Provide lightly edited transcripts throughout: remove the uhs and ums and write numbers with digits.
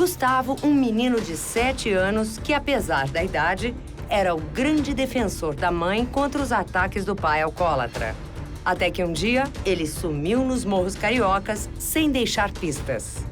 Gustavo, um menino de 7 anos que, apesar da idade, era o grande defensor da mãe contra os ataques do pai alcoólatra. Até que um dia, ele sumiu nos morros cariocas sem deixar pistas.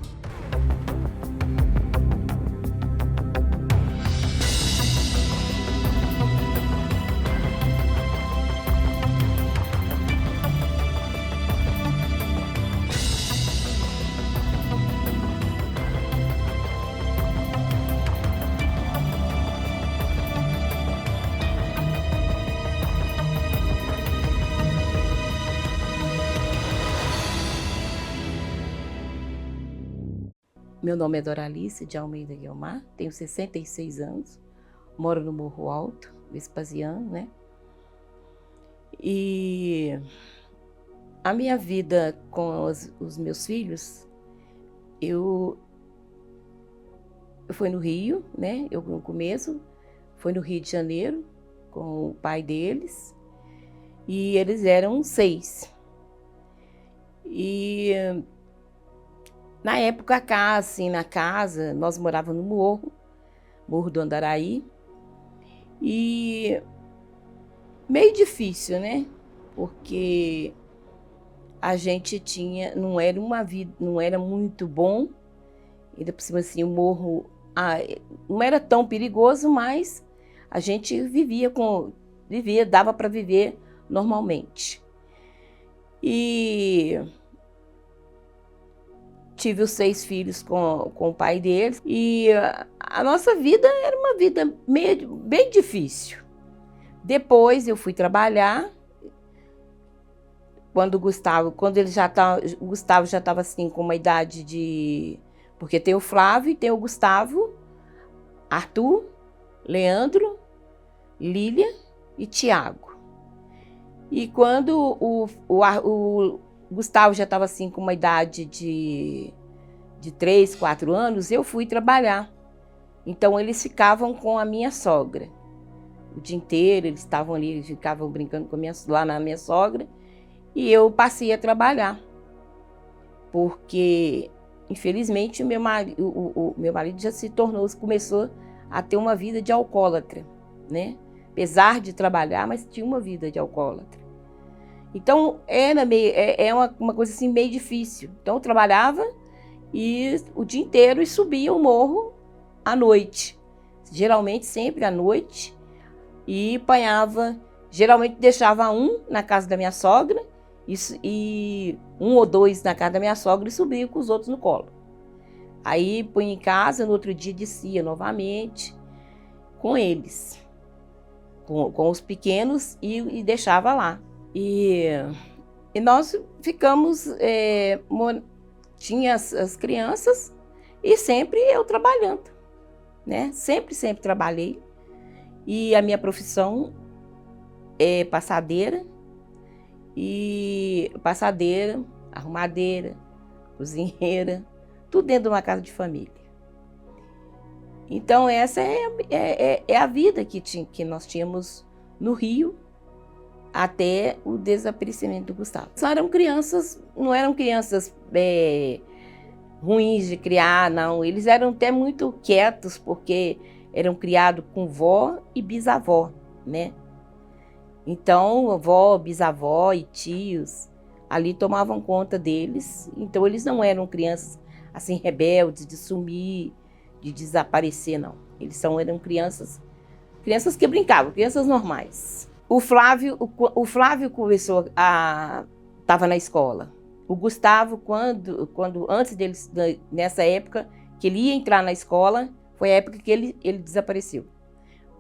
Meu nome é Doralice de Almeida Guiomar, tenho 66 anos, moro no Morro Alto, Vespasiano, né? E a minha vida com os meus filhos, eu fui no Rio, né? Eu no começo, fui no Rio de Janeiro com o pai deles, e eles eram 6. E na época cá, assim, na casa, nós morávamos no Morro do Andaraí, e meio difícil, né? Porque a gente não era uma vida, não era muito bom, ainda por cima assim, o morro não era tão perigoso, mas a gente dava para viver normalmente. E tive os 6 filhos com o pai deles, e a nossa vida era uma vida bem difícil. Depois eu fui trabalhar, o Gustavo já estava assim com uma idade de... Porque tem o Flávio e tem o Gustavo, Arthur, Leandro, Lília e Tiago. E quando o Gustavo já estava assim com uma idade de 3, 4 anos, eu fui trabalhar. Então eles ficavam com a minha sogra. O dia inteiro eles estavam ali, ficavam brincando lá na minha sogra, e eu passei a trabalhar. Porque, infelizmente, o meu marido já começou a ter uma vida de alcoólatra, né? Apesar de trabalhar, mas tinha uma vida de alcoólatra. Então, era uma coisa assim meio difícil. Então, eu trabalhava o dia inteiro e subia o morro à noite. Geralmente, sempre à noite. E apanhava, geralmente deixava um na casa da minha sogra, e 1 ou 2 na casa da minha sogra e subia com os outros no colo. Aí, punha em casa, no outro dia descia novamente com eles, com os pequenos, e deixava lá. E nós ficamos, tinha as crianças e sempre eu trabalhando, né? Sempre trabalhei. E a minha profissão é passadeira, arrumadeira, cozinheira, tudo dentro de uma casa de família. Então essa é a vida que nós tínhamos no Rio, até o desaparecimento do Gustavo. Não eram crianças ruins de criar, não. Eles eram até muito quietos, porque eram criados com vó e bisavó, né? Então, avó, bisavó e tios ali tomavam conta deles. Então, eles não eram crianças assim rebeldes, de sumir, de desaparecer, não. Eram crianças que brincavam, crianças normais. O Flávio estava na escola. O Gustavo, antes deles, nessa época que ele ia entrar na escola, foi a época que ele desapareceu.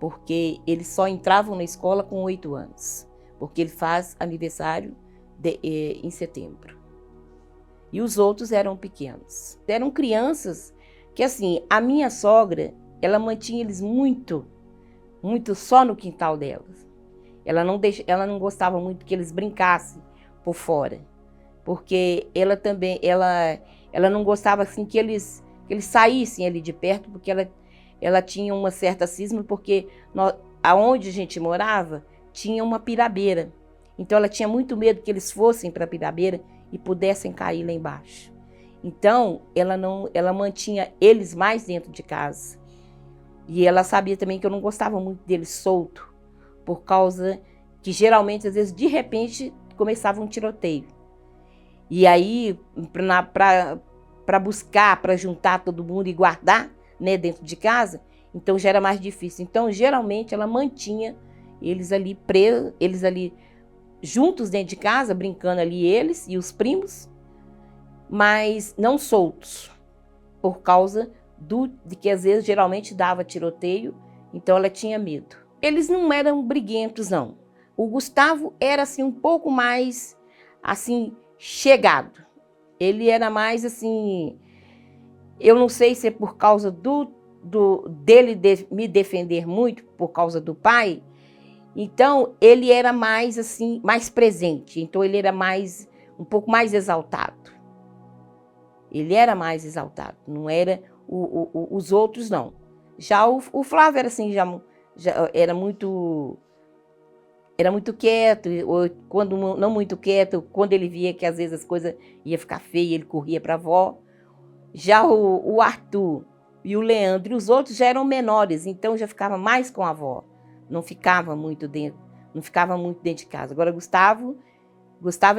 Porque eles só entravam na escola com 8 anos. Porque ele faz aniversário em setembro. E os outros eram pequenos. Eram crianças que, assim, a minha sogra, ela mantinha eles muito só no quintal delas. Ela não gostava muito que eles brincassem por fora. Porque ela não gostava assim que eles saíssem ali de perto, porque ela tinha uma certa cisma, porque aonde a gente morava tinha uma pirabeira. Então ela tinha muito medo que eles fossem para a pirabeira e pudessem cair lá embaixo. Então, ela mantinha eles mais dentro de casa. E ela sabia também que eu não gostava muito deles solto, por causa que geralmente, às vezes, de repente, começava um tiroteio. E aí, para buscar, para juntar todo mundo e guardar, né, dentro de casa, então já era mais difícil. Então, geralmente, ela mantinha eles ali presos, eles ali juntos dentro de casa, brincando ali, eles e os primos, mas não soltos, por causa de que às vezes geralmente dava tiroteio, então ela tinha medo. Eles não eram briguentos, não. O Gustavo era assim um pouco mais assim chegado. Ele era mais assim, eu não sei se é por causa dele me defender muito por causa do pai. Então ele era mais assim, mais presente. Então ele era mais um pouco mais exaltado. Ele era mais exaltado, não era os outros, não. Já o Flávio era assim, já era muito quieto, ou quando não muito quieto, quando ele via que às vezes as coisas iam ficar feias, ele corria para a avó. Já o Arthur e o Leandro e os outros já eram menores, então já ficava mais com a avó, não ficava muito dentro de casa. Agora Gustavo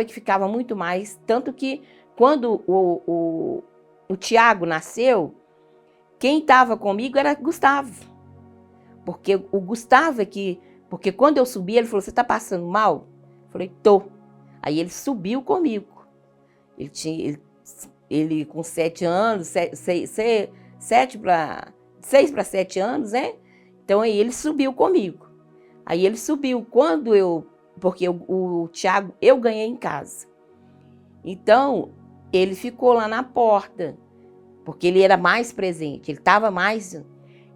é que ficava muito mais, tanto que quando o Tiago nasceu, quem estava comigo era Gustavo. Porque o Gustavo é que... Porque quando eu subi, ele falou, você está passando mal? Eu falei, tô. Aí ele subiu comigo. Ele com 7 anos, 6 para 7 anos, né? Então aí ele subiu comigo. Aí ele subiu porque o Tiago eu ganhei em casa. Então ele ficou lá na porta, porque ele era mais presente, ele estava mais...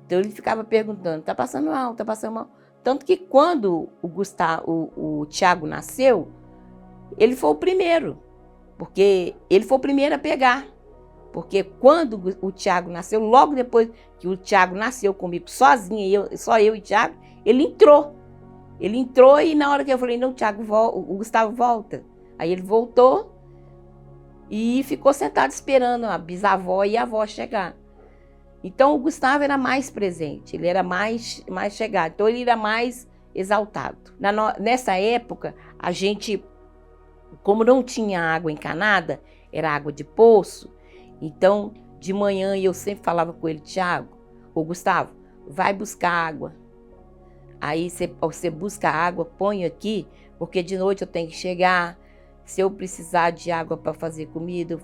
Então ele ficava perguntando, tá passando mal, tá passando mal. Tanto que quando o Tiago nasceu, ele foi o primeiro, porque ele foi o primeiro a pegar. Porque quando o Tiago nasceu, logo depois que o Tiago nasceu comigo, sozinho, só eu e o Tiago, ele entrou. Ele entrou e na hora que eu falei, não, Tiago, o Gustavo volta. Aí ele voltou e ficou sentado esperando a bisavó e a avó chegar. Então o Gustavo era mais presente, ele era mais chegado, então ele era mais exaltado. Nessa época, a gente, como não tinha água encanada, era água de poço, então de manhã eu sempre falava com ele, Tiago, ô Gustavo, vai buscar água. Aí você busca água, põe aqui, porque de noite eu tenho que chegar. Se eu precisar de água para fazer comida,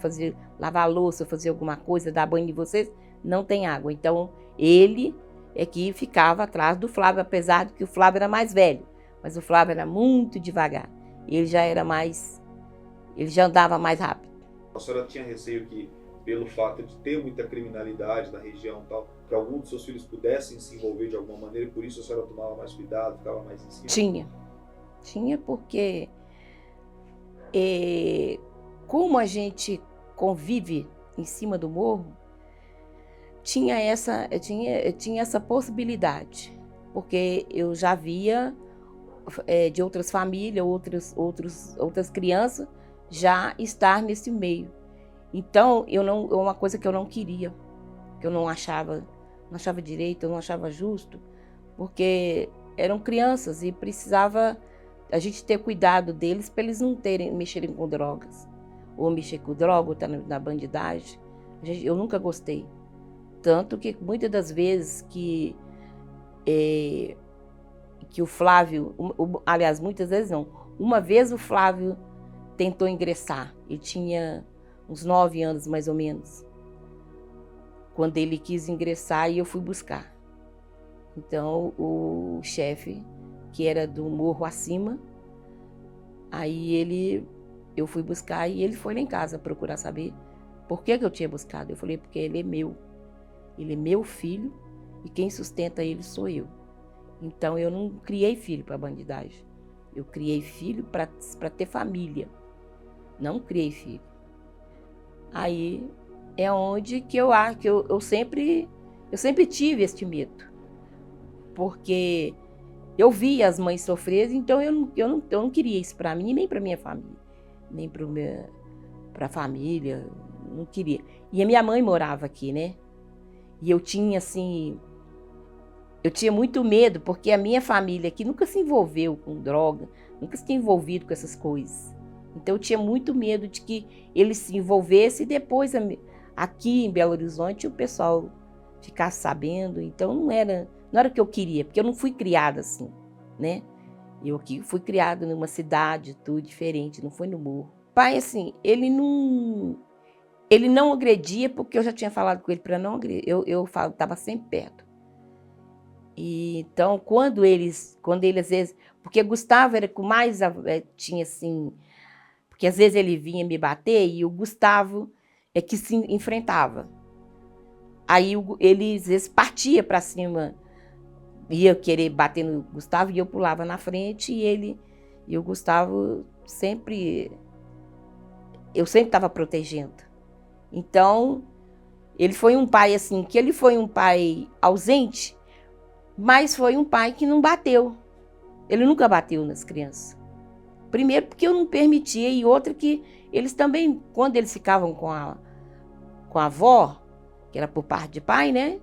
lavar a louça, fazer alguma coisa, dar banho de vocês, não tem água. Então, ele é que ficava atrás do Flávio, apesar de que o Flávio era mais velho. Mas o Flávio era muito devagar. Ele já andava mais rápido. A senhora tinha receio que, pelo fato de ter muita criminalidade na região e tal, que algum dos seus filhos pudessem se envolver de alguma maneira, e por isso a senhora tomava mais cuidado, ficava mais em cima? Tinha porque como a gente convive em cima do morro, tinha essa possibilidade, porque eu já via de outras famílias, outras crianças já estar nesse meio. Então, uma coisa que eu não queria, que eu não achava direito, eu não achava justo, porque eram crianças e precisava a gente ter cuidado deles para eles não mexerem com drogas, ou mexer com droga, ou estar na bandidagem. Eu nunca gostei. Tanto que muitas das vezes que o Flávio, aliás, muitas vezes não, uma vez o Flávio tentou ingressar, ele tinha uns 9 anos mais ou menos, quando ele quis ingressar e eu fui buscar. Então o chefe, que era do morro acima, aí eu fui buscar e ele foi lá em casa procurar saber por que eu tinha buscado. Eu falei, porque ele é meu filho e quem sustenta ele sou eu. Então eu não criei filho para bandidagem, eu criei filho para ter família, não criei filho. Aí é onde que eu acho que eu sempre tive este medo, porque eu via as mães sofrerem, então eu não queria isso para mim, nem para minha família, nem para a família, não queria. E a minha mãe morava aqui, né? E eu tinha, assim, eu tinha muito medo, porque a minha família aqui nunca se envolveu com droga, nunca se tinha envolvido com essas coisas. Então eu tinha muito medo de que ele se envolvesse e depois aqui em Belo Horizonte o pessoal ficasse sabendo. Então não era o que eu queria, porque eu não fui criada assim, né? Eu aqui fui criada numa cidade, tudo diferente, não foi no morro. Pai, assim, ele não agredia, porque eu já tinha falado com ele para não agredir. Eu estava sempre perto. E, então, quando ele às vezes... Porque Gustavo era com mais... tinha assim... Porque às vezes ele vinha me bater e o Gustavo é que se enfrentava. Aí ele às vezes partia para cima, ia querer bater no Gustavo e eu pulava na frente e o Gustavo sempre... Eu sempre estava protegendo. Então, ele foi um pai assim, que ele foi um pai ausente, mas foi um pai que não bateu. Ele nunca bateu nas crianças. Primeiro porque eu não permitia e outra que eles também, quando eles ficavam com a avó, que era por parte de pai, né?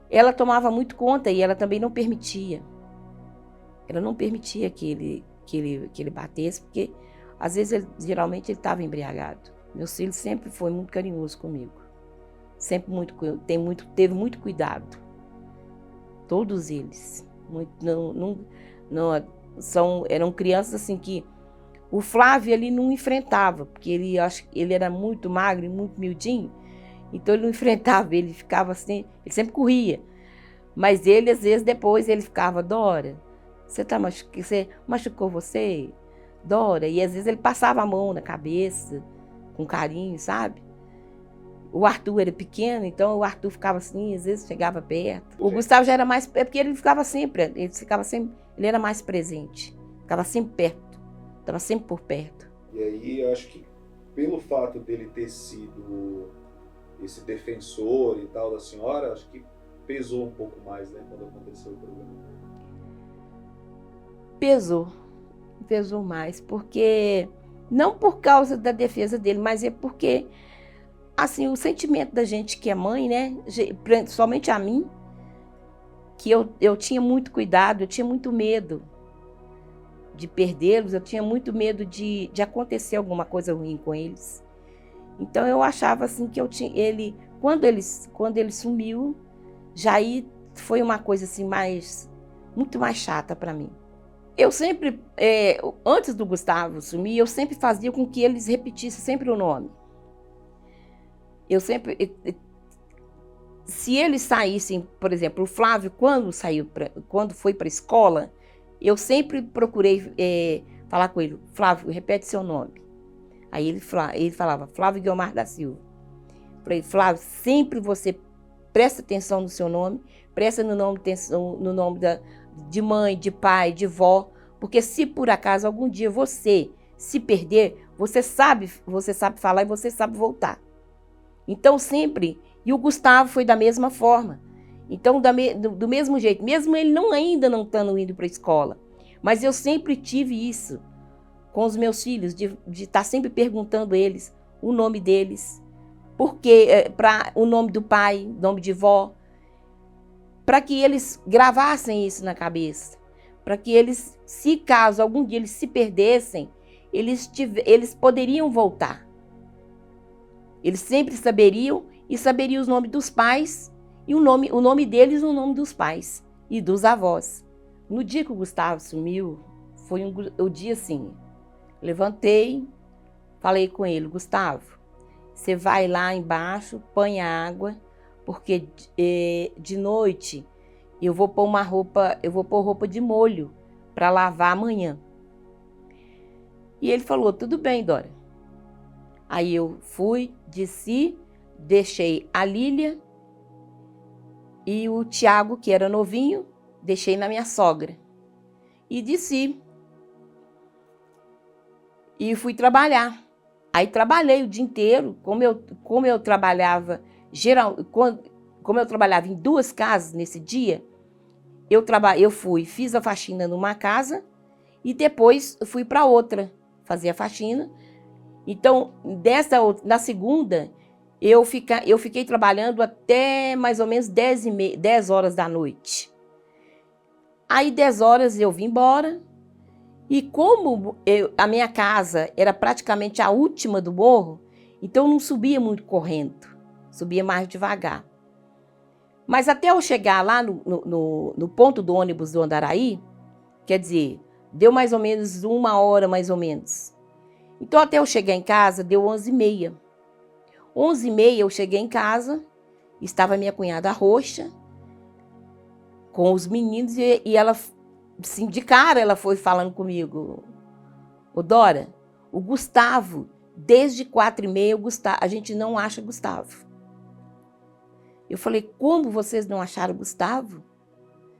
Ela tomava muito conta e ela também não permitia. Ela não permitia que ele batesse, porque às vezes geralmente ele estava embriagado. Meus filhos sempre foi muito carinhoso comigo. Sempre teve muito cuidado. Todos eles. Eram crianças assim que o Flávio ele não enfrentava, porque ele era muito magro e muito miudinho, então ele não enfrentava, ele ficava assim, ele sempre corria. Mas ele, às vezes, depois ele ficava, Dora, você machucou você? Dora, e às vezes ele passava a mão na cabeça, com carinho, sabe? O Arthur era pequeno, então o Arthur ficava assim, às vezes chegava perto. O Gustavo já era mais, porque ele era mais presente, ficava sempre perto, estava sempre por perto. E aí eu acho que pelo fato dele ter sido esse defensor e tal da senhora, acho que pesou um pouco mais, né, quando aconteceu o problema. Pesou mais, porque não por causa da defesa dele, mas é porque assim, o sentimento da gente que é mãe, né, somente a mim, que eu tinha muito cuidado, eu tinha muito medo de perdê-los, eu tinha muito medo de acontecer alguma coisa ruim com eles. Então eu achava assim que quando ele sumiu, já aí foi uma coisa assim muito mais chata para mim. Eu sempre, antes do Gustavo sumir, eu sempre fazia com que eles repetissem sempre o nome. Se eles saíssem, por exemplo, o Flávio, quando foi para a escola, eu sempre procurei falar com ele, Flávio, repete seu nome. Aí ele falava, Flávio Guiomar da Silva. Falei, Flávio, sempre você presta atenção no seu nome, presta no nome de mãe, de pai, de vó, porque se por acaso algum dia você se perder, você sabe falar e você sabe voltar. Então sempre, e o Gustavo foi da mesma forma. Então do mesmo jeito, mesmo ele ainda não estando indo para a escola, mas eu sempre tive isso com os meus filhos, de estar sempre perguntando eles o nome deles, o nome do pai, nome de vó, para que eles gravassem isso na cabeça, para que eles, se caso algum dia eles se perdessem, eles poderiam voltar. Eles sempre saberiam os nomes dos pais e o nome deles e o nome dos pais e dos avós. No dia que o Gustavo sumiu, foi o dia assim, levantei, falei com ele, Gustavo, você vai lá embaixo, põe a água, porque de noite eu vou pôr roupa de molho para lavar amanhã. E ele falou, tudo bem, Dora. Aí eu fui, desci, deixei a Lília e o Tiago, que era novinho, deixei na minha sogra. E desci. E fui trabalhar. Aí trabalhei o dia inteiro, como eu trabalhava como eu trabalhava em 2 casas nesse dia, fiz a faxina numa casa e depois fui para outra fazer a faxina. Então, na segunda, Eu fiquei trabalhando até mais ou menos 10 horas da noite. Aí 10 horas eu vim embora. E como a minha casa era praticamente a última do morro, então eu não subia muito correndo, subia mais devagar. Mas até eu chegar lá no ponto do ônibus do Andaraí, quer dizer, deu mais ou menos 1 hora, mais ou menos. Então até eu chegar em casa, deu 11h30. 11h30 eu cheguei em casa, estava minha cunhada Roxa, com os meninos, e ela, assim, de cara, ela foi falando comigo: ô Dora, o Gustavo, desde 4h30, a gente não acha Gustavo. Eu falei: como vocês não acharam Gustavo?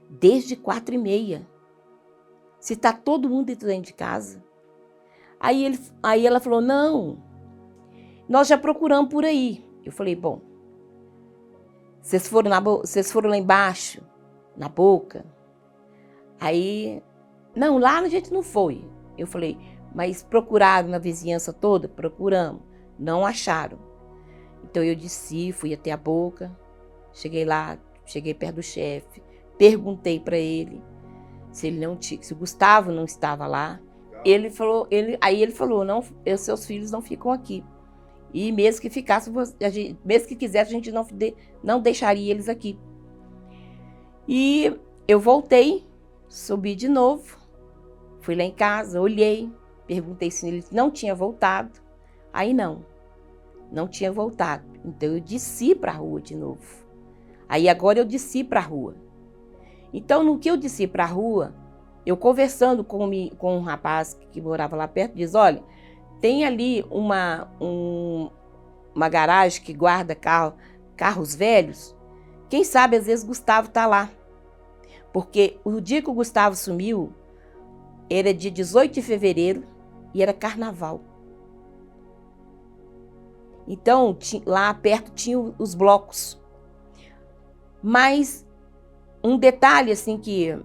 Desde 4h30. Se está todo mundo dentro de casa. Aí ela falou: não, nós já procuramos por aí. Eu falei: bom, vocês foram lá embaixo, na Boca? Aí, não, lá a gente não foi. Eu falei: mas procuraram na vizinhança toda? Procuramos, não acharam. Então eu desci, fui até a Boca, cheguei lá, cheguei perto do chefe, perguntei para ele se o Gustavo não estava lá. Aí ele falou: não, seus filhos não ficam aqui. E mesmo que ficasse, mesmo que quisesse, a gente não deixaria eles aqui. E eu voltei, subi de novo, fui lá em casa, olhei, perguntei se ele não tinha voltado. Aí não tinha voltado. Então eu desci para a rua de novo. Aí agora eu desci para a rua. Então no que eu desci para a rua, eu conversando com um rapaz que morava lá perto, diz: olha, tem ali uma garagem que guarda carros velhos. Quem sabe às vezes Gustavo está lá. Porque o dia que o Gustavo sumiu, era dia 18 de fevereiro e era carnaval. Então, lá perto tinha os blocos. Mas um detalhe assim que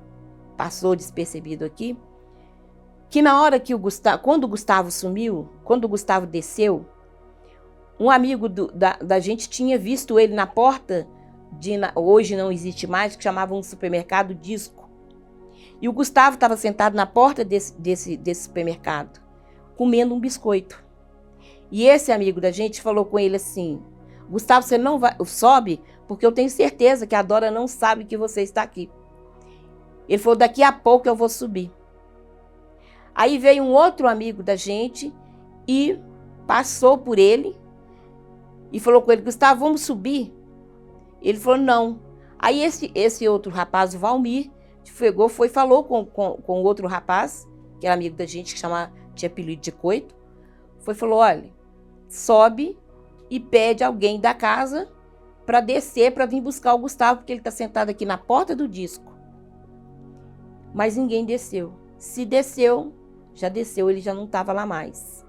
passou despercebido aqui, que na hora que quando o Gustavo sumiu, quando o Gustavo desceu, um amigo da gente tinha visto ele na porta, hoje não existe mais, que chamava um supermercado Disco. E o Gustavo estava sentado na porta desse supermercado, comendo um biscoito. E esse amigo da gente falou com ele assim: Gustavo, você não sobe, porque eu tenho certeza que a Dora não sabe que você está aqui. Ele falou: daqui a pouco eu vou subir. Aí veio um outro amigo da gente e passou por ele e falou com ele: Gustavo, vamos subir? Ele falou: não. Aí esse outro rapaz, o Valmir, falou com outro rapaz, que era amigo da gente, que tinha apelido de Coito, falou: olha, sobe e pede alguém da casa para descer, para vir buscar o Gustavo, porque ele está sentado aqui na porta do Disco. Mas ninguém desceu. Se desceu, já desceu, ele já não estava lá mais.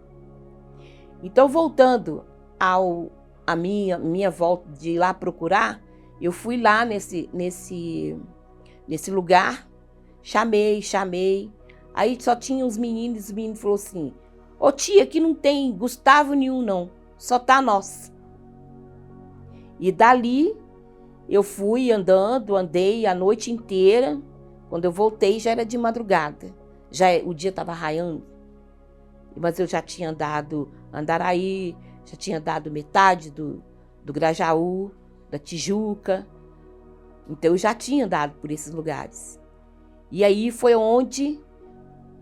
Então, voltando a minha volta de ir lá procurar, eu fui lá nesse lugar, chamei, aí só tinha os meninos falaram assim: ô tia, aqui não tem Gustavo nenhum não, só tá nós. E dali eu fui andei a noite inteira. Quando eu voltei já era de madrugada, o dia estava raiando, mas eu já tinha andado Andaraí, já tinha andado metade do Grajaú, da Tijuca, então eu já tinha andado por esses lugares. E aí foi onde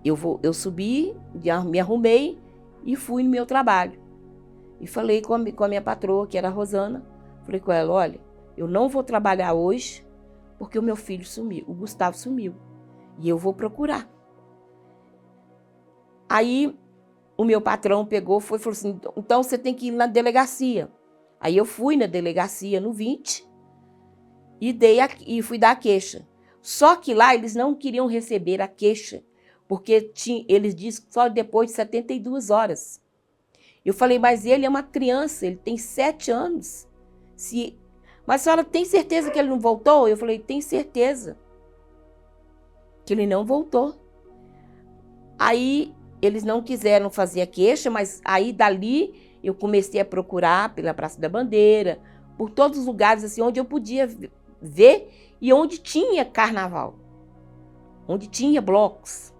eu subi, me arrumei e fui no meu trabalho. E falei com a minha patroa, que era a Rosana, falei com ela: olha, eu não vou trabalhar hoje porque o meu filho sumiu, o Gustavo sumiu, e eu vou procurar. Aí o meu patrão falou assim: então você tem que ir na delegacia. Aí eu fui na delegacia no 20 e fui dar a queixa. Só que lá eles não queriam receber a queixa, porque eles dizem só depois de 72 horas. Eu falei: mas ele é uma criança, ele tem 7 anos. Mas a senhora tem certeza que ele não voltou? Eu falei: tem certeza que ele não voltou. Aí eles não quiseram fazer a queixa, mas aí dali eu comecei a procurar pela Praça da Bandeira, por todos os lugares assim, onde eu podia ver e onde tinha carnaval, onde tinha blocos.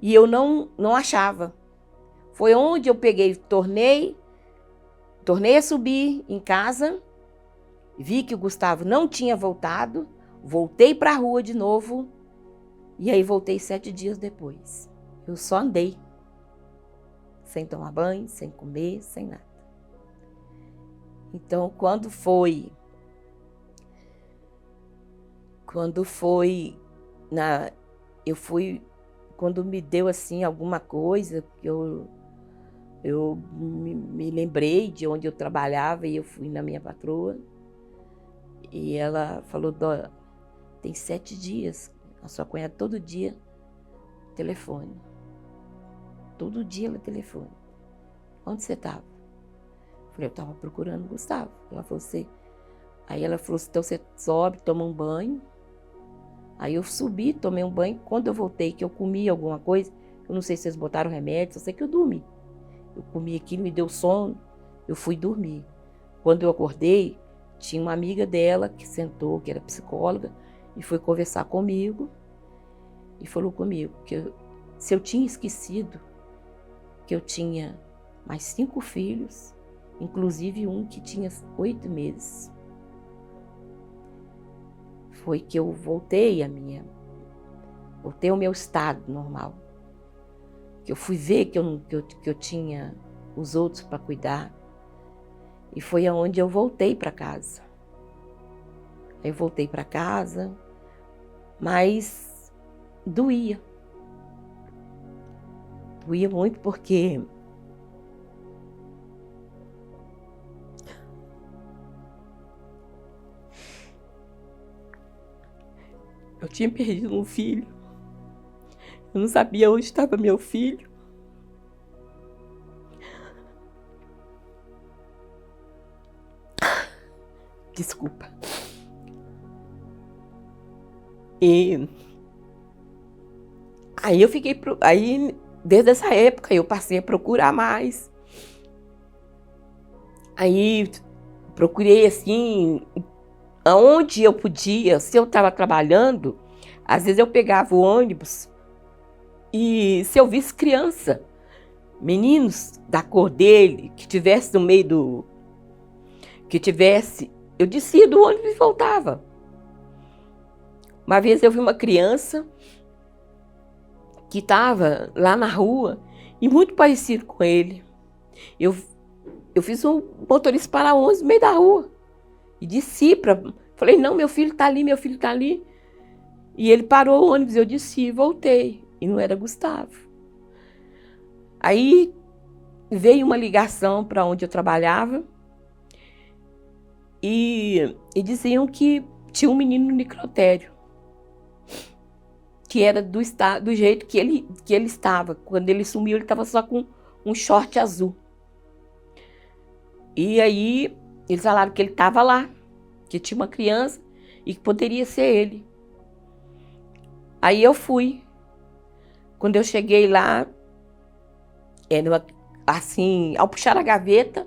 E eu não achava. Foi onde eu peguei, tornei a subir em casa, vi que o Gustavo não tinha voltado, voltei para a rua de novo, e aí voltei 7 dias depois. Eu só andei, sem tomar banho, sem comer, sem nada. Então, quando me deu assim alguma coisa, eu me lembrei de onde eu trabalhava e eu fui na minha patroa. E ela falou, Dó, tem 7 dias, a sua cunhada todo dia telefone. Todo dia ela telefone. Onde você estava? Falei, eu estava procurando o Gustavo. Ela falou assim. Aí ela falou assim, então você sobe, toma um banho. Aí eu subi, tomei um banho. Quando eu voltei, que eu comi alguma coisa, eu não sei se vocês botaram remédio, só sei que eu dormi. Eu comi aquilo, me deu sono, eu fui dormir. Quando eu acordei, tinha uma amiga dela que sentou, que era psicóloga, e foi conversar comigo. E falou comigo que se eu tinha esquecido que eu tinha mais 5 filhos, inclusive um que tinha 8 meses. Foi que eu voltei ao meu estado normal. Que eu fui ver que eu tinha os outros para cuidar. E foi aonde eu voltei para casa. Aí eu voltei para casa, mas doía. Doía muito porque eu tinha perdido um filho. Eu não sabia onde estava meu filho. Desculpa. E aí eu fiquei... Aí, desde essa época, eu passei a procurar mais. Aí, procurei, assim, aonde eu podia. Se eu estava trabalhando, às vezes eu pegava o ônibus e se eu visse criança, meninos da cor dele, que tivesse no meio do... eu descia do ônibus e voltava. Uma vez eu vi uma criança que estava lá na rua e muito parecido com ele. Eu fiz um motorista parar o ônibus no meio da rua e desci falei, não, meu filho está ali, meu filho está ali. E ele parou o ônibus, eu desci e voltei. E não era Gustavo. Aí veio uma ligação para onde eu trabalhava e diziam que tinha um menino no necrotério, que era do jeito que ele estava. Quando ele sumiu, ele estava só com um short azul. E aí eles falaram que ele estava lá, que tinha uma criança e que poderia ser ele. Aí eu fui. Quando eu cheguei lá, assim, ao puxar a gaveta,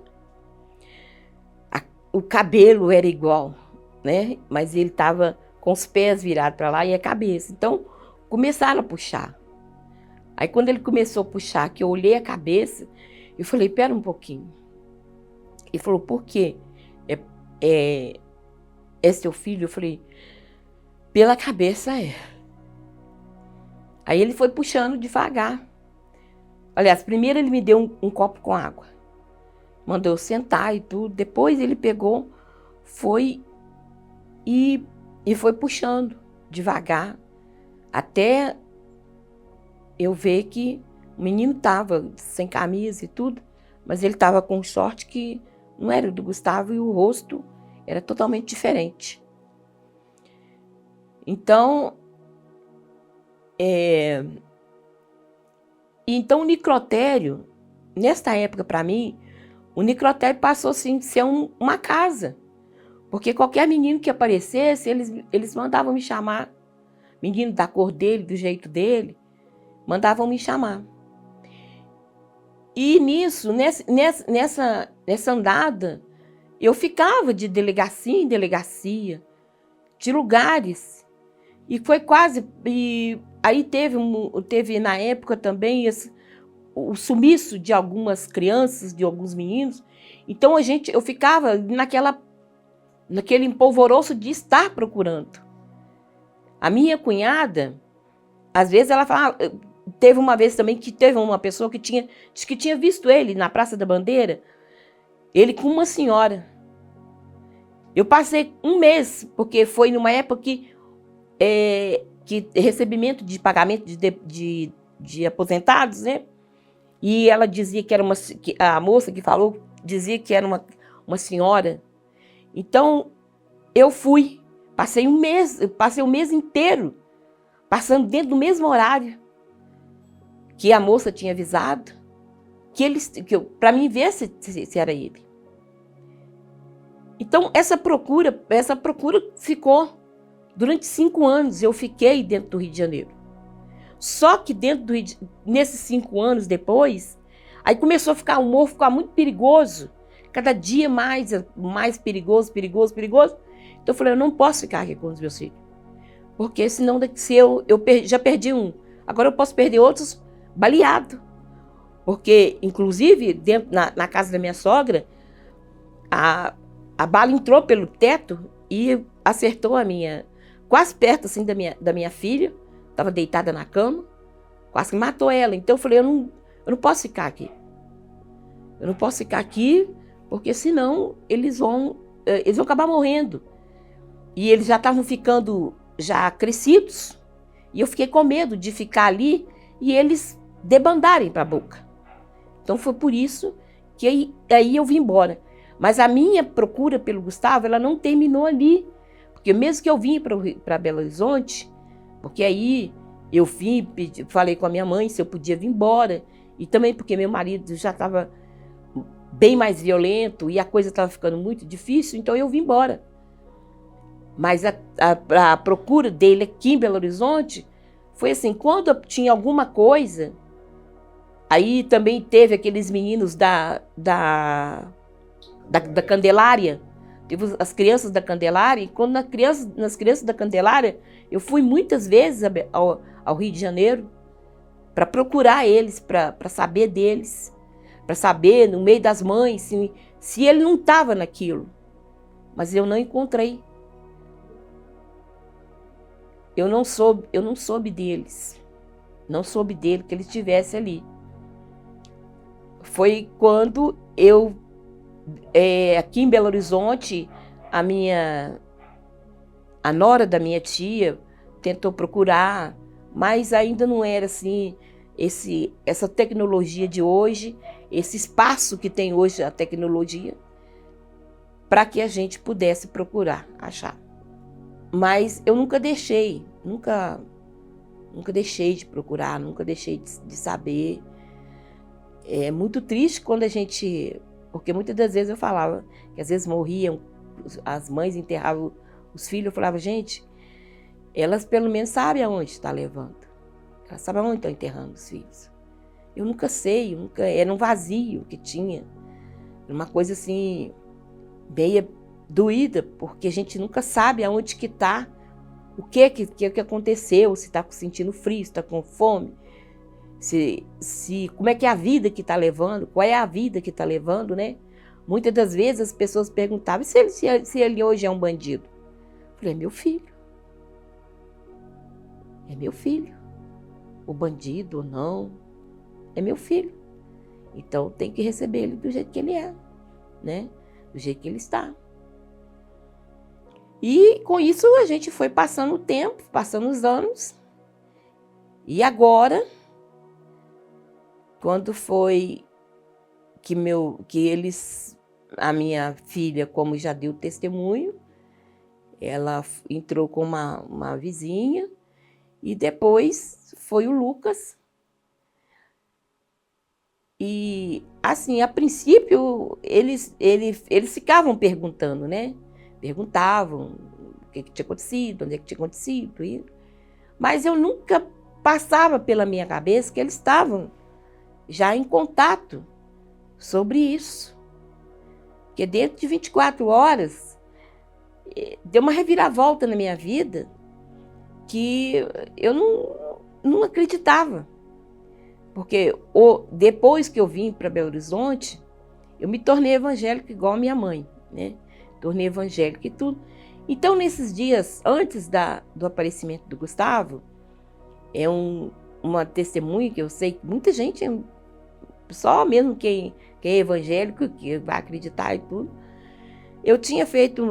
o cabelo era igual, né? Mas ele estava com os pés virados para lá e a cabeça. Então, começaram a puxar. Aí, quando ele começou a puxar, que eu olhei a cabeça, eu falei, pera um pouquinho. Ele falou, por quê? É seu filho? Eu falei, pela cabeça é. Aí ele foi puxando devagar. Aliás, primeiro ele me deu um copo com água. Mandou eu sentar e tudo. Depois ele pegou, foi e foi puxando devagar. Até eu ver que o menino estava sem camisa e tudo. Mas ele estava com um short que não era do Gustavo e o rosto era totalmente diferente. Então... Então o necrotério, nesta época para mim, o necrotério passou assim, a ser uma casa. Porque qualquer menino que aparecesse, eles mandavam me chamar. Menino da cor dele, do jeito dele, mandavam me chamar. E nisso, nessa andada, eu ficava de delegacia em delegacia, de lugares. E foi quase... E aí teve na época também o sumiço de algumas crianças, de alguns meninos. Então eu ficava naquele empolvoroço de estar procurando. A minha cunhada, às vezes ela falava... Teve uma vez também que teve uma pessoa que tinha visto ele na Praça da Bandeira, ele com uma senhora. Eu passei um mês, porque foi numa época que recebimento de pagamento de aposentados, né? E ela dizia que era a moça que falou dizia que era uma senhora. Então, eu fui, passei um mês inteiro, passando dentro do mesmo horário que a moça tinha avisado, para mim ver se era ele. Então, essa procura ficou durante 5 anos. Eu fiquei dentro do Rio de Janeiro. Só que nesses 5 anos depois, aí começou a ficar, o morro ficar muito perigoso, cada dia mais perigoso. Então eu falei, eu não posso ficar aqui com os meus filhos, porque senão se eu já perdi um, agora eu posso perder outros baleado. Porque, inclusive, na casa da minha sogra, a bala entrou pelo teto e acertou quase perto assim da minha filha, estava deitada na cama, quase que matou ela. Então eu falei, eu não posso ficar aqui. Eu não posso ficar aqui, porque senão eles vão acabar morrendo. E eles já estavam ficando já crescidos, e eu fiquei com medo de ficar ali e eles debandarem para a boca. Então foi por isso que aí eu vim embora. Mas a minha procura pelo Gustavo, ela não terminou ali. Porque mesmo que eu vim para Belo Horizonte, porque aí eu vim, falei com a minha mãe se eu podia vir embora. E também porque meu marido já estava bem mais violento e a coisa estava ficando muito difícil, então eu vim embora. Mas a procura dele aqui em Belo Horizonte foi assim, quando tinha alguma coisa, aí também teve aqueles meninos da Candelária, teve as crianças da Candelária, e quando nas crianças da Candelária, eu fui muitas vezes ao Rio de Janeiro para procurar eles, para saber deles, para saber no meio das mães se ele não estava naquilo. Mas eu não encontrei. Eu não soube deles. Não soube dele, que ele estivesse ali. Foi quando eu, aqui em Belo Horizonte, a nora da minha tia tentou procurar, mas ainda não era assim, essa tecnologia de hoje, esse espaço que tem hoje a tecnologia, para que a gente pudesse procurar, achar. Mas eu nunca deixei de procurar, nunca deixei de saber. É muito triste quando porque muitas das vezes eu falava que às vezes morriam, as mães enterravam os filhos, eu falava, gente, elas pelo menos sabem aonde está levando, elas sabem aonde estão enterrando os filhos. Eu nunca sei, era um vazio que tinha, uma coisa assim, meia doída, porque a gente nunca sabe aonde que está, o que aconteceu, se está sentindo frio, se está com fome, como é que é a vida que está levando, qual é a vida que está levando, né? Muitas das vezes as pessoas perguntavam, se ele hoje é um bandido? Eu falei, é meu filho. É meu filho. O bandido ou não, é meu filho. Então tem que receber ele do jeito que ele é, né? Do jeito que ele está. E com isso a gente foi passando o tempo, passando os anos. E agora, quando foi a minha filha, como já deu testemunho, ela entrou com uma vizinha e depois foi o Lucas. E assim, a princípio, eles ficavam perguntando, né? Perguntavam o que tinha acontecido, onde é que tinha acontecido. Mas eu nunca passava pela minha cabeça que eles estavam já em contato sobre isso. Porque dentro de 24 horas, deu uma reviravolta na minha vida que eu não acreditava. Porque depois que eu vim para Belo Horizonte, eu me tornei evangélica igual a minha mãe, né? Tornei evangélica e tudo. Então, nesses dias, antes do aparecimento do Gustavo, é uma testemunha que eu sei que muita gente, só mesmo quem é evangélico, que vai acreditar e tudo. Eu tinha feito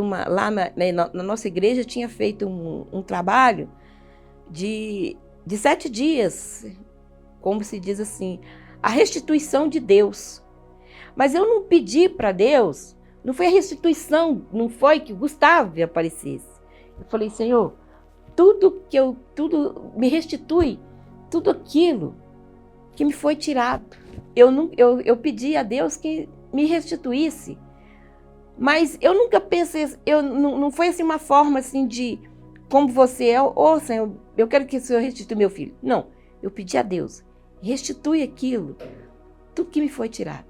lá na nossa igreja, tinha feito um trabalho de 7 dias, como se diz assim, a restituição de Deus. Mas eu não pedi para Deus, não foi a restituição, não foi que o Gustavo aparecesse. Eu falei, Senhor, tudo me restitui, tudo aquilo que me foi tirado. Eu pedi a Deus que me restituísse, mas eu nunca pensei, não foi assim uma forma assim de, como você é, Senhor, eu quero que o Senhor restitua meu filho. Não, eu pedi a Deus, restitui aquilo, tudo que me foi tirado.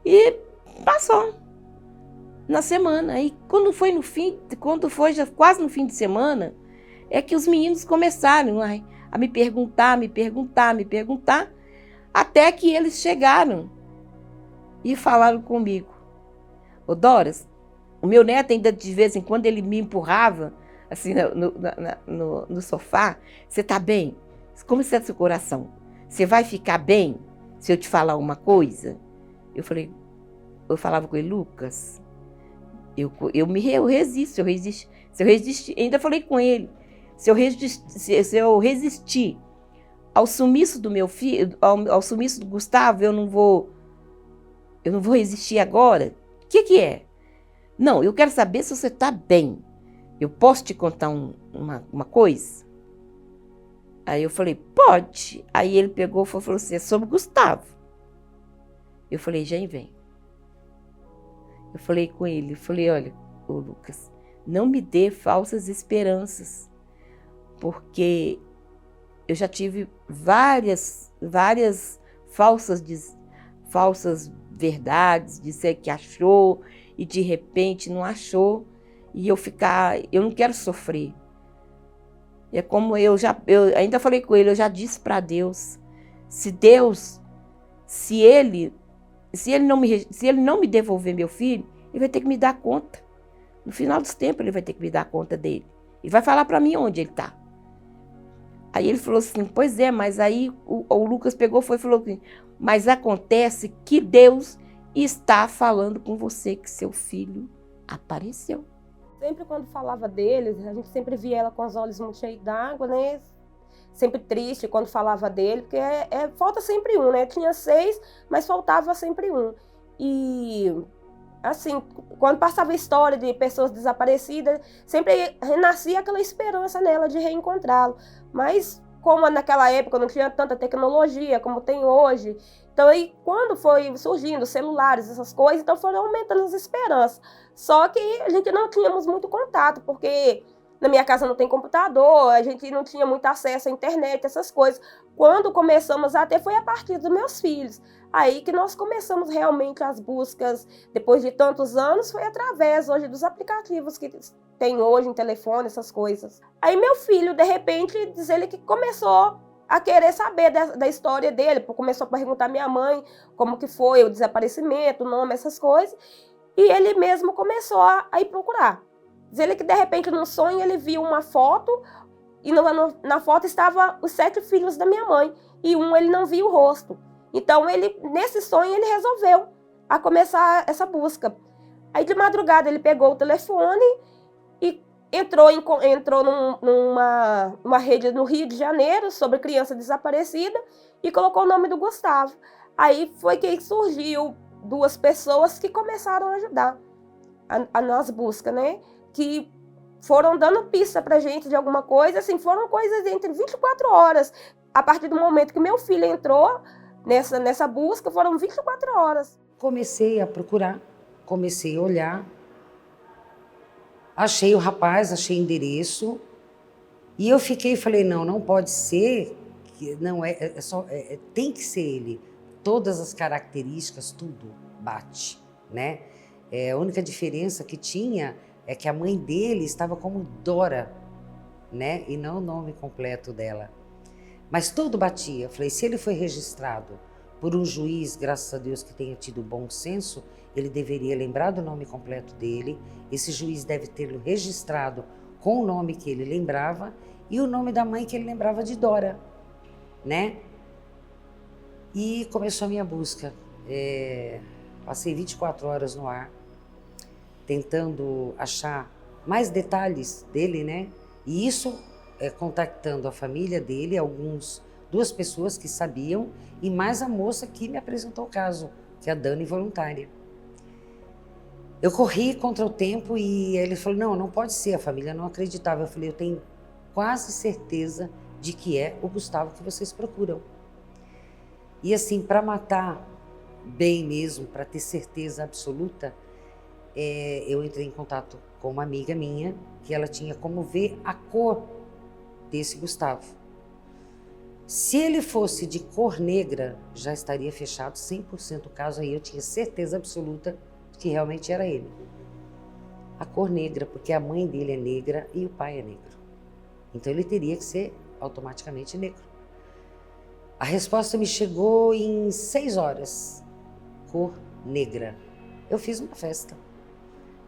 E passou na semana. Aí quando foi já quase no fim de semana, é que os meninos começaram a me perguntar, até que eles chegaram e falaram comigo. Ô Doras, o meu neto ainda de vez em quando ele me empurrava assim no sofá. Você tá bem? Como está seu coração? Você vai ficar bem se eu te falar uma coisa? Eu falava com ele, Lucas, eu resisto, se eu resistir, ainda falei com ele, se eu resistir ao sumiço do meu filho, ao sumiço do Gustavo, eu não vou resistir agora. O que é? Não, eu quero saber se você está bem. Eu posso te contar uma coisa? Aí eu falei, pode. Aí ele pegou e falou assim, é sobre o Gustavo. Eu falei, já vem. Eu falei com ele, olha, ô Lucas, não me dê falsas esperanças, porque eu já tive várias falsas verdades, dizer que achou e de repente não achou, e eu não quero sofrer. É como eu ainda falei com ele, eu já disse para Deus, se ele não me devolver meu filho, ele vai ter que me dar conta. No final dos tempos, ele vai ter que me dar conta dele. Ele vai falar para mim onde ele está. Aí ele falou assim, pois é, mas aí o Lucas pegou e falou assim, mas acontece que Deus está falando com você que seu filho apareceu. Sempre quando falava dele, a gente sempre via ela com os olhos muito cheios d'água, né? Sempre triste quando falava dele, porque falta sempre um, né? Tinha 6, mas faltava sempre um. E, assim, quando passava a história de pessoas desaparecidas, sempre renascia aquela esperança nela de reencontrá-lo. Mas, como naquela época não tinha tanta tecnologia como tem hoje, então aí quando foi surgindo celulares, essas coisas, então foram aumentando as esperanças. Só que a gente não tínhamos muito contato, porque na minha casa não tem computador, a gente não tinha muito acesso à internet, essas coisas. Quando começamos a ter, foi a partir dos meus filhos. Aí que nós começamos realmente as buscas, depois de tantos anos, foi através hoje dos aplicativos que tem hoje em telefone, essas coisas. Aí meu filho, de repente, diz ele que começou a querer saber da história dele, começou a perguntar à minha mãe como que foi o desaparecimento, o nome, essas coisas. E ele mesmo começou a ir procurar. Diz ele que, de repente, num sonho, ele viu uma foto e na foto estavam os 7 filhos da minha mãe. E ele não via o rosto. Então, nesse sonho, ele resolveu a começar essa busca. Aí, de madrugada, ele pegou o telefone e entrou numa rede no Rio de Janeiro sobre criança desaparecida e colocou o nome do Gustavo. Aí foi que surgiu 2 pessoas que começaram a ajudar nas buscas, né? Que foram dando pista pra gente de alguma coisa, assim, foram coisas entre 24 horas. A partir do momento que meu filho entrou nessa busca, foram 24 horas. Comecei a procurar, comecei a olhar, achei o rapaz, achei endereço, e eu falei, não pode ser não tem que ser ele. Todas as características, tudo bate, né? A única diferença que tinha é que a mãe dele estava como Dora, né? E não o nome completo dela. Mas tudo batia. Eu falei, se ele foi registrado por um juiz, graças a Deus que tenha tido bom senso, ele deveria lembrar do nome completo dele. Esse juiz deve tê-lo registrado com o nome que ele lembrava e o nome da mãe que ele lembrava de Dora, né? E começou a minha busca. Passei 24 horas no ar, tentando achar mais detalhes dele, né? E isso contactando a família dele, duas pessoas que sabiam, e mais a moça que me apresentou o caso, que é a Dani voluntária. Eu corri contra o tempo e ele falou, não pode ser, a família não acreditava. Eu falei, eu tenho quase certeza de que é o Gustavo que vocês procuram. E assim, para matar bem mesmo, para ter certeza absoluta, eu entrei em contato com uma amiga minha, que ela tinha como ver a cor desse Gustavo. Se ele fosse de cor negra, já estaria fechado 100% o caso, aí eu tinha certeza absoluta de que realmente era ele. A cor negra, porque a mãe dele é negra e o pai é negro. Então ele teria que ser automaticamente negro. A resposta me chegou em 6 horas. Cor negra. Eu fiz uma festa.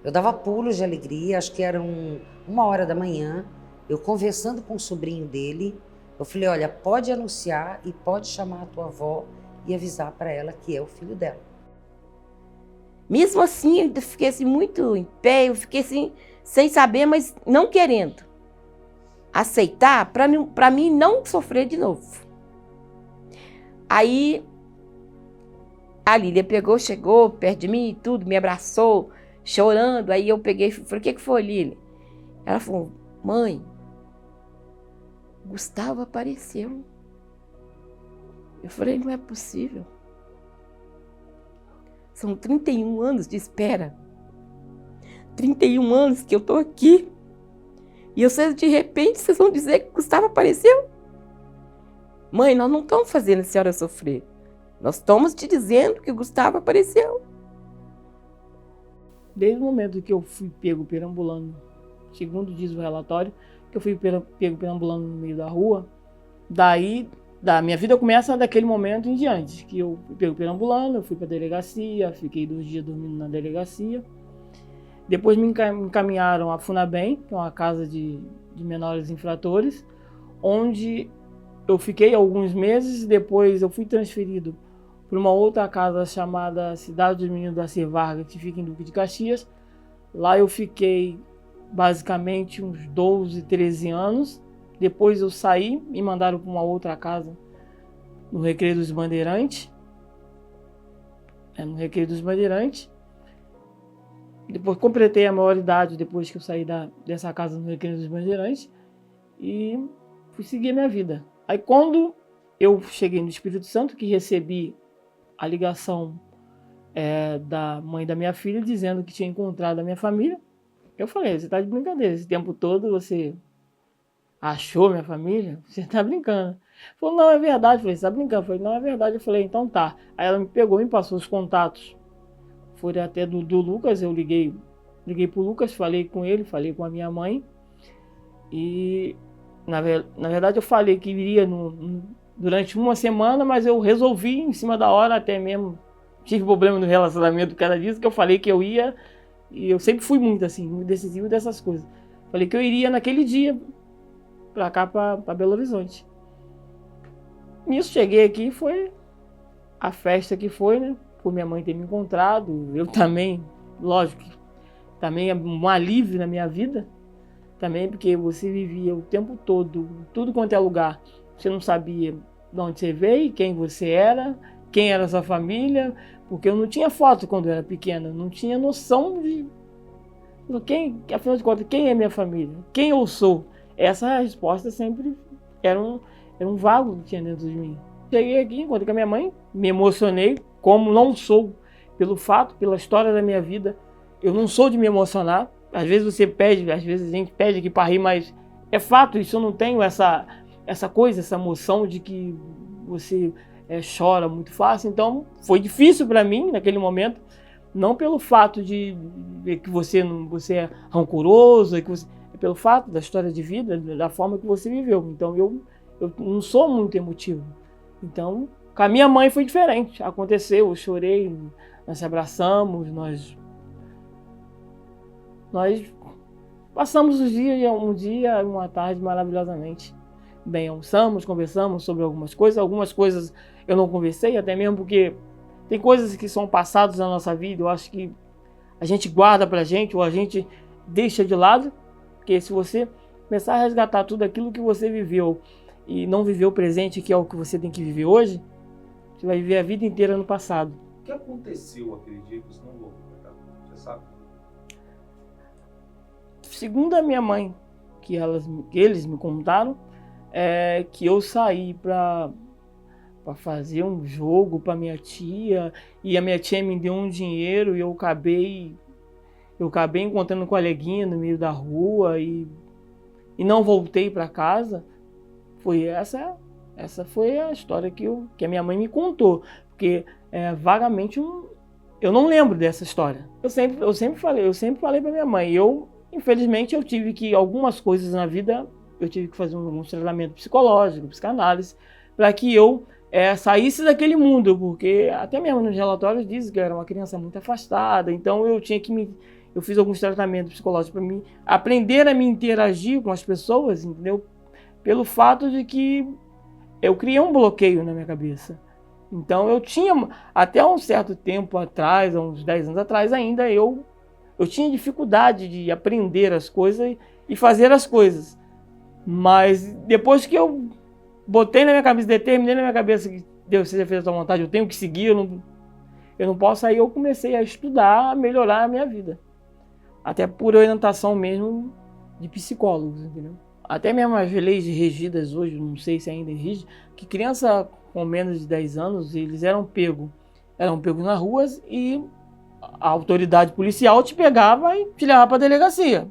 Eu dava pulos de alegria, acho que era 1h da manhã, eu conversando com o sobrinho dele, eu falei, olha, pode anunciar e pode chamar a tua avó e avisar para ela que é o filho dela. Mesmo assim, eu fiquei assim, muito em pé, eu fiquei assim, sem saber, mas não querendo aceitar para mim não sofrer de novo. Aí a Lília chegou perto de mim e tudo, me abraçou, chorando. Aí eu peguei e falei, o que foi, Lília? Ela falou, mãe, Gustavo apareceu. Eu falei, não é possível. São 31 anos de espera. 31 anos que eu tô aqui. E vocês, de repente, vocês vão dizer que Gustavo apareceu? Mãe, nós não estamos fazendo a senhora sofrer. Nós estamos te dizendo que o Gustavo apareceu. Desde o momento que eu fui pego perambulando, segundo diz o relatório, que eu fui pego perambulando no meio da rua, daí da minha vida começa daquele momento em diante, que eu fui pego perambulando, eu fui para a delegacia, fiquei 2 dias dormindo na delegacia. Depois me encaminharam à Funabem, que é uma casa de menores infratores, onde eu fiquei alguns meses, depois eu fui transferido para uma outra casa chamada Cidade dos Meninos da Vargas, que fica em Duque de Caxias. Lá eu fiquei basicamente uns 12, 13 anos. Depois eu saí, me mandaram para uma outra casa no Recreio dos Bandeirantes. No Recreio dos Bandeirantes. Depois completei a maioridade depois que eu saí dessa casa no Recreio dos Bandeirantes e fui seguir a minha vida. Aí quando eu cheguei no Espírito Santo, que recebi a ligação da mãe da minha filha dizendo que tinha encontrado a minha família, eu falei, você está de brincadeira, esse tempo todo você achou minha família? Você está brincando. Falou, não, é verdade. Eu falei, você está brincando? Eu falei, não, é verdade. Eu falei, então tá. Aí ela me pegou, me passou os contatos. Foi até do Lucas, eu liguei pro Lucas, falei com ele, falei com a minha mãe. E na verdade eu falei que iria durante uma semana, mas eu resolvi em cima da hora, até mesmo tive problema no relacionamento por causa disso, que eu falei que eu ia, e eu sempre fui muito assim, muito decisivo dessas coisas. Falei que eu iria naquele dia pra cá, pra Belo Horizonte. Nisso cheguei aqui, foi a festa que foi, né? Por minha mãe ter me encontrado, eu também, lógico, também é um alívio na minha vida, também porque você vivia o tempo todo, tudo quanto é lugar, você não sabia de onde você veio, quem você era, quem era a sua família, porque eu não tinha foto quando eu era pequena, não tinha noção de quem, afinal de contas, quem é minha família, quem eu sou. Essa resposta sempre era um vago que tinha dentro de mim. Cheguei aqui, encontrei com a minha mãe, me emocionei, como não sou, pela história da minha vida, eu não sou de me emocionar. Às vezes você pede, às vezes a gente pede aqui para rir, mas é fato, isso eu não tenho essa coisa, essa emoção de que você chora muito fácil. Então foi difícil para mim naquele momento, não pelo fato de ver que você é rancoroso, que você, é pelo fato da história de vida, da forma que você viveu. Então eu não sou muito emotivo. Então com a minha mãe foi diferente. Aconteceu, eu chorei, nós se abraçamos, nós passamos os dias, um dia, uma tarde maravilhosamente bem. Almoçamos, conversamos sobre algumas coisas eu não conversei, até mesmo porque tem coisas que são passadas na nossa vida, eu acho que a gente guarda pra gente ou a gente deixa de lado, porque se você começar a resgatar tudo aquilo que você viveu e não viver o presente, que é o que você tem que viver hoje, você vai viver a vida inteira no passado. O que aconteceu aquele dia que você não voltou pra casa? Você sabe? Segundo a minha mãe, que eles me contaram, que eu saí para fazer um jogo para minha tia, e a minha tia me deu um dinheiro e eu acabei encontrando um coleguinha no meio da rua e não voltei para casa. Foi essa foi a história que a minha mãe me contou, porque vagamente eu não lembro dessa história. Eu sempre falei para minha mãe, infelizmente eu tive que algumas coisas na vida eu tive que fazer um tratamento psicológico, psicanálise, para que eu saísse daquele mundo, porque até mesmo nos relatórios diz que eu era uma criança muito afastada, então eu fiz alguns tratamentos psicológicos para mim aprender a me interagir com as pessoas, entendeu? Pelo fato de que eu criei um bloqueio na minha cabeça. Então eu tinha, até um certo tempo atrás, uns 10 anos atrás ainda, eu tinha dificuldade de aprender as coisas e fazer as coisas. Mas depois que eu botei na minha cabeça, determinei na minha cabeça que Deus seja feito a sua vontade, eu tenho que seguir, eu não posso, aí eu comecei a estudar, a melhorar a minha vida. Até por orientação mesmo de psicólogos, entendeu? Até mesmo as leis regidas hoje, não sei se ainda existe, que criança com menos de 10 anos, eles eram pegos nas ruas e a autoridade policial te pegava e te levava para a delegacia.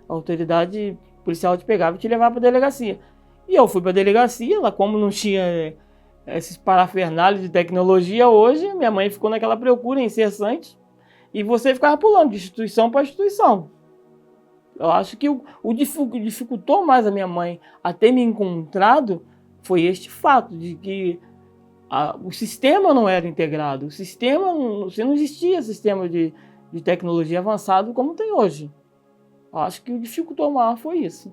A autoridade policial te pegava e te levava para a delegacia. E eu fui para a delegacia, lá como não tinha esses parafernálios de tecnologia hoje, minha mãe ficou naquela procura incessante e você ficava pulando de instituição para instituição. Eu acho que o dificultou mais a minha mãe a ter me encontrado foi este fato de que o sistema não era integrado, não existia sistema de tecnologia avançado como tem hoje. Eu acho que o dificultou maior foi isso.